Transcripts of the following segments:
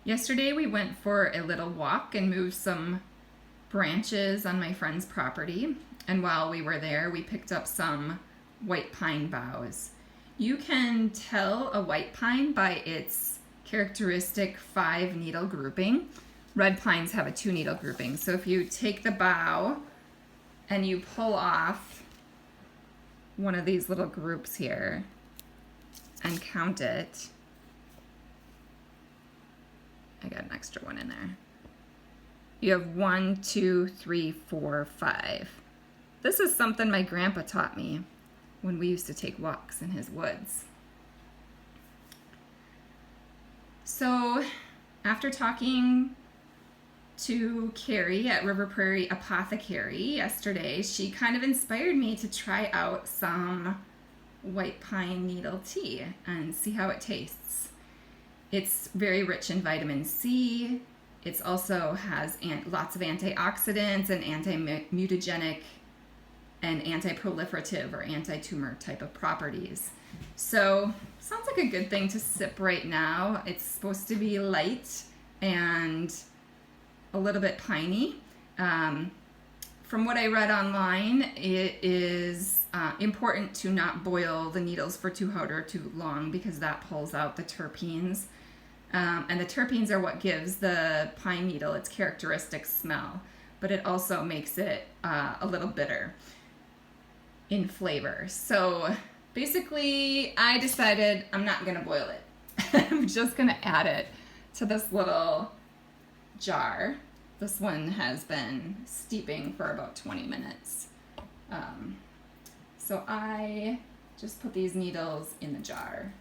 Yesterday we went for a little walk and moved some branches on my friend's property. And while we were there, we picked up some white pine boughs. You can tell a white pine by its characteristic 5-needle grouping. Red pines have a 2-needle grouping. So if you take the bough and you pull off one of these little groups here and count it, I got an extra one in there. You have 1, 2, 3, 4, 5. This is something my grandpa taught me when we used to take walks in his woods. So after talking to Kerri at Prairie Apothecary yesterday, she kind of inspired me to try out some white pine needle tea and see how it tastes. It's very rich in vitamin C. It also has lots of antioxidants and anti-mutagenic and anti-proliferative or anti-tumor type of properties. So sounds like a good thing to sip right now. It's supposed to be light and a little bit piney. From what I read online, it is important to not boil the needles for too hard or too long because that pulls out the terpenes. And the terpenes are what gives the pine needle its characteristic smell, but it also makes it a little bitter in flavor. So basically, I decided I'm not going to boil it. I'm just going to add it to this little jar. This one has been steeping for about 20 minutes. So I just put these needles in the jar.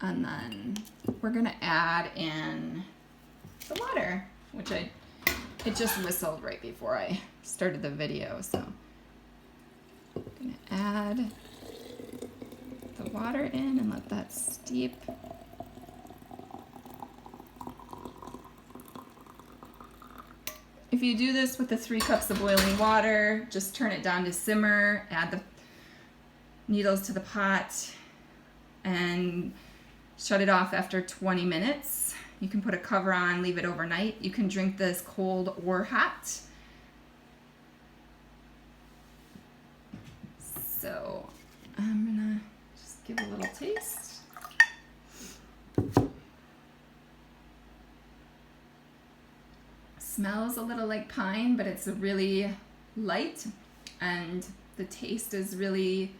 And then we're going to add in the water, which it just whistled right before I started the video. So I'm going to add the water in and let that steep. If you do this with the 3 cups of boiling water, just turn it down to simmer, add the needles to the pot, and shut it off after 20 minutes. You can put a cover on, leave it overnight. You can drink this cold or hot. So I'm gonna just give a little taste. Smells a little like pine, but it's really light, and the taste is really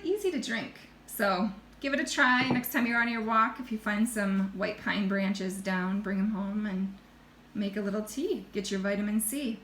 easy to drink. So give it a try next time you're on your walk. If you find some white pine branches down, bring them home and make a little tea. Get your vitamin C.